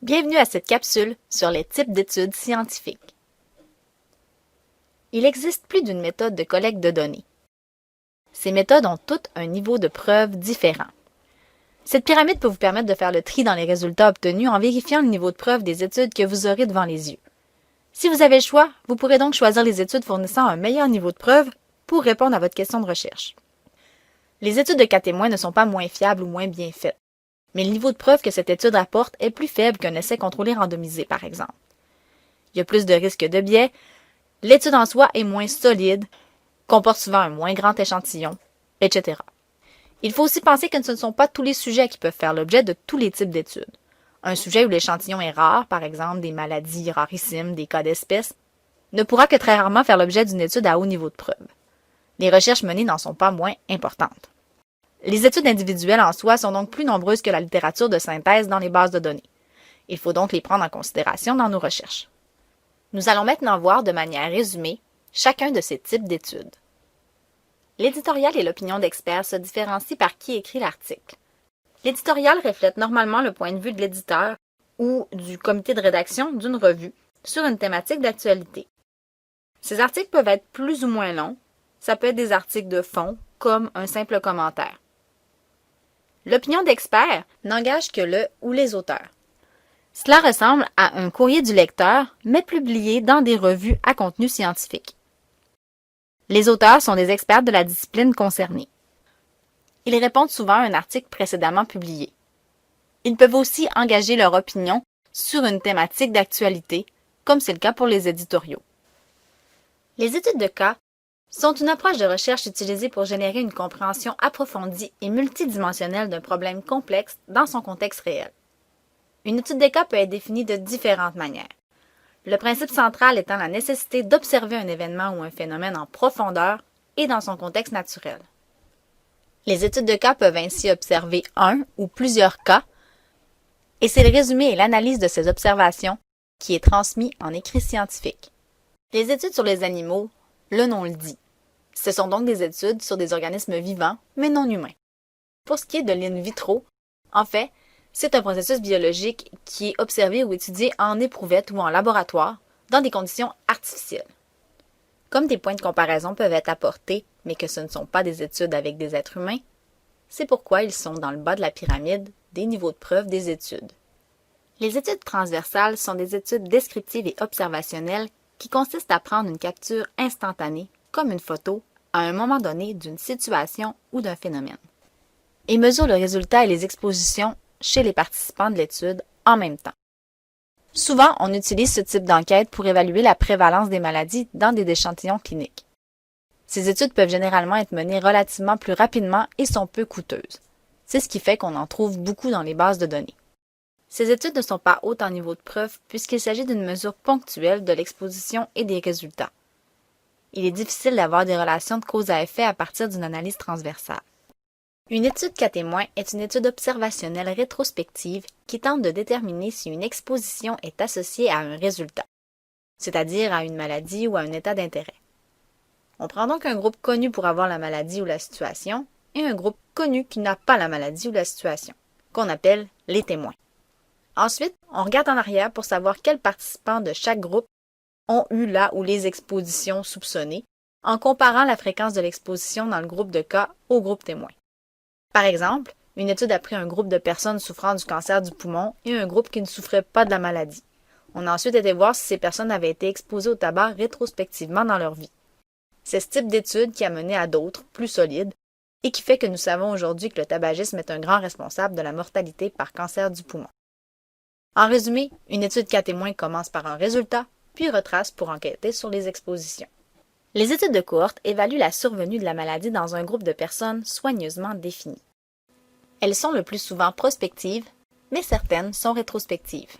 Bienvenue à cette capsule sur les types d'études scientifiques. Il existe plus d'une méthode de collecte de données. Ces méthodes ont toutes un niveau de preuve différent. Cette pyramide peut vous permettre de faire le tri dans les résultats obtenus en vérifiant le niveau de preuve des études que vous aurez devant les yeux. Si vous avez le choix, vous pourrez donc choisir les études fournissant un meilleur niveau de preuve pour répondre à votre question de recherche. Les études de cas témoins ne sont pas moins fiables ou moins bien faites, mais le niveau de preuve que cette étude apporte est plus faible qu'un essai contrôlé randomisé, par exemple. Il y a plus de risques de biais, l'étude en soi est moins solide, comporte souvent un moins grand échantillon, etc. Il faut aussi penser que ce ne sont pas tous les sujets qui peuvent faire l'objet de tous les types d'études. Un sujet où l'échantillon est rare, par exemple des maladies rarissimes, des cas d'espèces, ne pourra que très rarement faire l'objet d'une étude à haut niveau de preuve. Les recherches menées n'en sont pas moins importantes. Les études individuelles en soi sont donc plus nombreuses que la littérature de synthèse dans les bases de données. Il faut donc les prendre en considération dans nos recherches. Nous allons maintenant voir de manière résumée chacun de ces types d'études. L'éditorial et l'opinion d'experts se différencient par qui écrit l'article. L'éditorial reflète normalement le point de vue de l'éditeur ou du comité de rédaction d'une revue sur une thématique d'actualité. Ces articles peuvent être plus ou moins longs, ça peut être des articles de fond comme un simple commentaire. L'opinion d'experts n'engage que le ou les auteurs. Cela ressemble à un courrier du lecteur, mais publié dans des revues à contenu scientifique. Les auteurs sont des experts de la discipline concernée. Ils répondent souvent à un article précédemment publié. Ils peuvent aussi engager leur opinion sur une thématique d'actualité, comme c'est le cas pour les éditoriaux. Les études de cas sont une approche de recherche utilisée pour générer une compréhension approfondie et multidimensionnelle d'un problème complexe dans son contexte réel. Une étude des cas peut être définie de différentes manières. Le principe central étant la nécessité d'observer un événement ou un phénomène en profondeur et dans son contexte naturel. Les études de cas peuvent ainsi observer un ou plusieurs cas, et c'est le résumé et l'analyse de ces observations qui est transmis en écrit scientifique. Les études sur les animaux, le nom le dit. Ce sont donc des études sur des organismes vivants, mais non humains. Pour ce qui est de l'in vitro, en fait, c'est un processus biologique qui est observé ou étudié en éprouvette ou en laboratoire, dans des conditions artificielles. Comme des points de comparaison peuvent être apportés, mais que ce ne sont pas des études avec des êtres humains, c'est pourquoi ils sont dans le bas de la pyramide des niveaux de preuve des études. Les études transversales sont des études descriptives et observationnelles qui consistent à prendre une capture instantanée, comme une photo, à un moment donné d'une situation ou d'un phénomène, et mesurent le résultat et les expositions chez les participants de l'étude en même temps. Souvent, on utilise ce type d'enquête pour évaluer la prévalence des maladies dans des échantillons cliniques. Ces études peuvent généralement être menées relativement plus rapidement et sont peu coûteuses. C'est ce qui fait qu'on en trouve beaucoup dans les bases de données. Ces études ne sont pas hautes en niveau de preuve puisqu'il s'agit d'une mesure ponctuelle de l'exposition et des résultats. Il est difficile d'avoir des relations de cause à effet à partir d'une analyse transversale. Une étude cas témoin est une étude observationnelle rétrospective qui tente de déterminer si une exposition est associée à un résultat, c'est-à-dire à une maladie ou à un état d'intérêt. On prend donc un groupe connu pour avoir la maladie ou la situation et un groupe connu qui n'a pas la maladie ou la situation, qu'on appelle les témoins. Ensuite, on regarde en arrière pour savoir quels participants de chaque groupe ont eu la ou les expositions soupçonnées en comparant la fréquence de l'exposition dans le groupe de cas au groupe témoin. Par exemple, une étude a pris un groupe de personnes souffrant du cancer du poumon et un groupe qui ne souffrait pas de la maladie. On a ensuite été voir si ces personnes avaient été exposées au tabac rétrospectivement dans leur vie. C'est ce type d'étude qui a mené à d'autres, plus solides, et qui fait que nous savons aujourd'hui que le tabagisme est un grand responsable de la mortalité par cancer du poumon. En résumé, une étude cas témoin commence par un résultat, puis retrace pour enquêter sur les expositions. Les études de cohorte évaluent la survenue de la maladie dans un groupe de personnes soigneusement définies. Elles sont le plus souvent prospectives, mais certaines sont rétrospectives.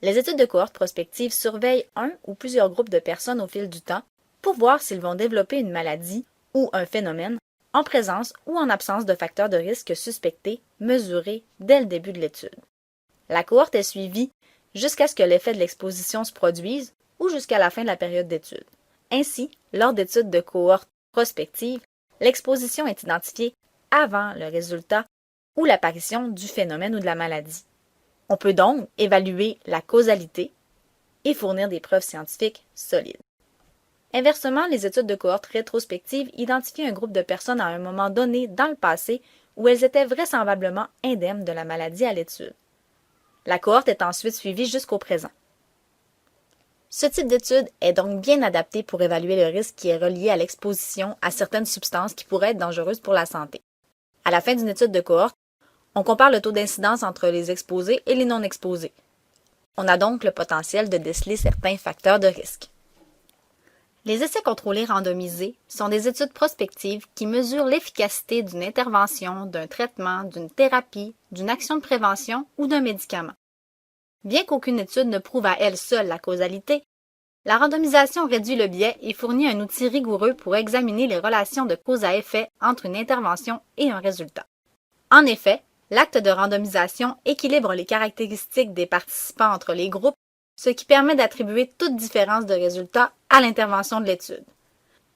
Les études de cohorte prospectives surveillent un ou plusieurs groupes de personnes au fil du temps pour voir s'ils vont développer une maladie ou un phénomène en présence ou en absence de facteurs de risque suspectés mesurés dès le début de l'étude. La cohorte est suivie jusqu'à ce que l'effet de l'exposition se produise ou jusqu'à la fin de la période d'étude. Ainsi, lors d'études de cohorte prospectives, l'exposition est identifiée avant le résultat ou l'apparition du phénomène ou de la maladie. On peut donc évaluer la causalité et fournir des preuves scientifiques solides. Inversement, les études de cohorte rétrospectives identifient un groupe de personnes à un moment donné dans le passé où elles étaient vraisemblablement indemnes de la maladie à l'étude. La cohorte est ensuite suivie jusqu'au présent. Ce type d'étude est donc bien adapté pour évaluer le risque qui est relié à l'exposition à certaines substances qui pourraient être dangereuses pour la santé. À la fin d'une étude de cohorte, on compare le taux d'incidence entre les exposés et les non-exposés. On a donc le potentiel de déceler certains facteurs de risque. Les essais contrôlés randomisés sont des études prospectives qui mesurent l'efficacité d'une intervention, d'un traitement, d'une thérapie, d'une action de prévention ou d'un médicament. Bien qu'aucune étude ne prouve à elle seule la causalité, la randomisation réduit le biais et fournit un outil rigoureux pour examiner les relations de cause à effet entre une intervention et un résultat. En effet, l'acte de randomisation équilibre les caractéristiques des participants entre les groupes, ce qui permet d'attribuer toute différence de résultat à l'intervention de l'étude.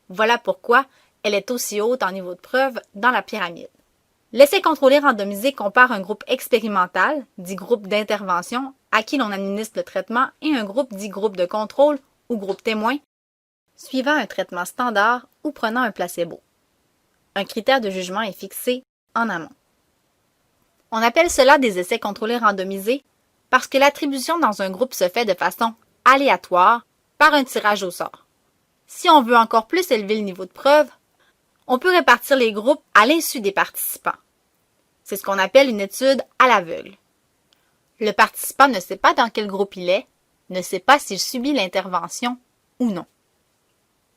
Voilà pourquoi elle est aussi haute en niveau de preuve dans la pyramide. L'essai contrôlé randomisé compare un groupe expérimental, dit groupe d'intervention, à qui l'on administre le traitement, et un groupe dit groupe de contrôle ou groupe témoin, suivant un traitement standard ou prenant un placebo. Un critère de jugement est fixé en amont. On appelle cela des essais contrôlés randomisés parce que l'attribution dans un groupe se fait de façon aléatoire par un tirage au sort. Si on veut encore plus élever le niveau de preuve, on peut répartir les groupes à l'insu des participants. C'est ce qu'on appelle une étude à l'aveugle. Le participant ne sait pas dans quel groupe il est, ne sait pas s'il subit l'intervention ou non.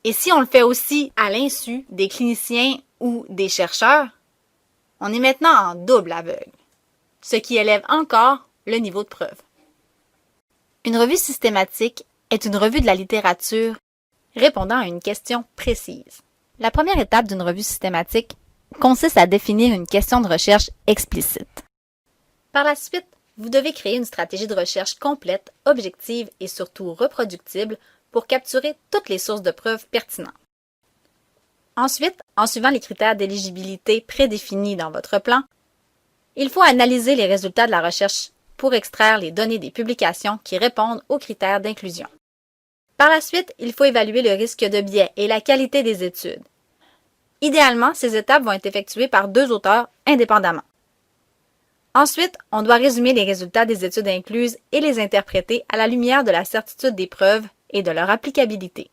Et si on le fait aussi à l'insu des cliniciens ou des chercheurs, on est maintenant en double aveugle, ce qui élève encore le niveau de preuve. Une revue systématique est une revue de la littérature répondant à une question précise. La première étape d'une revue systématique consiste à définir une question de recherche explicite. Par la suite, vous devez créer une stratégie de recherche complète, objective et surtout reproductible pour capturer toutes les sources de preuves pertinentes. Ensuite, en suivant les critères d'éligibilité prédéfinis dans votre plan, il faut analyser les résultats de la recherche pour extraire les données des publications qui répondent aux critères d'inclusion. Par la suite, il faut évaluer le risque de biais et la qualité des études. Idéalement, ces étapes vont être effectuées par 2 auteurs indépendamment. Ensuite, on doit résumer les résultats des études incluses et les interpréter à la lumière de la certitude des preuves et de leur applicabilité.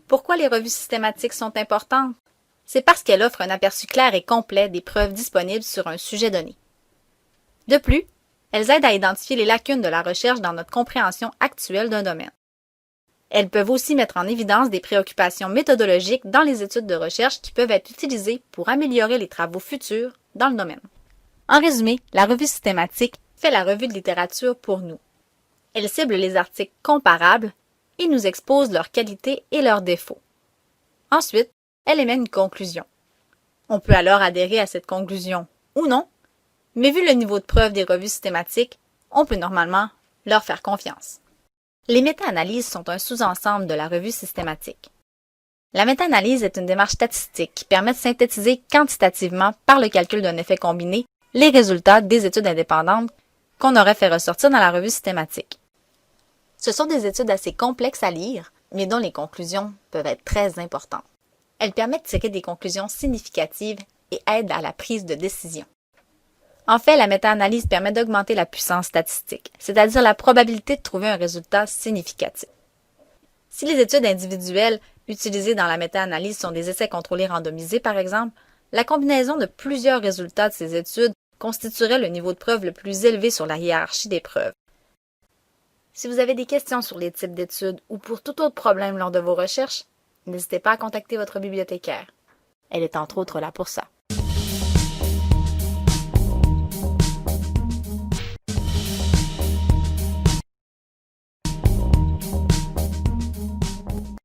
Pourquoi les revues systématiques sont importantes? C'est parce qu'elles offrent un aperçu clair et complet des preuves disponibles sur un sujet donné. De plus, elles aident à identifier les lacunes de la recherche dans notre compréhension actuelle d'un domaine. Elles peuvent aussi mettre en évidence des préoccupations méthodologiques dans les études de recherche qui peuvent être utilisées pour améliorer les travaux futurs dans le domaine. En résumé, la revue systématique fait la revue de littérature pour nous. Elle cible les articles comparables et nous expose leurs qualités et leurs défauts. Ensuite, elle émet une conclusion. On peut alors adhérer à cette conclusion ou non, mais vu le niveau de preuve des revues systématiques, on peut normalement leur faire confiance. Les méta-analyses sont un sous-ensemble de la revue systématique. La méta-analyse est une démarche statistique qui permet de synthétiser quantitativement par le calcul d'un effet combiné les résultats des études indépendantes qu'on aurait fait ressortir dans la revue systématique. Ce sont des études assez complexes à lire, mais dont les conclusions peuvent être très importantes. Elles permettent de tirer des conclusions significatives et aident à la prise de décision. En fait, la méta-analyse permet d'augmenter la puissance statistique, c'est-à-dire la probabilité de trouver un résultat significatif. Si les études individuelles utilisées dans la méta-analyse sont des essais contrôlés randomisés, par exemple, la combinaison de plusieurs résultats de ces études constituerait le niveau de preuve le plus élevé sur la hiérarchie des preuves. Si vous avez des questions sur les types d'études ou pour tout autre problème lors de vos recherches, n'hésitez pas à contacter votre bibliothécaire. Elle est entre autres là pour ça.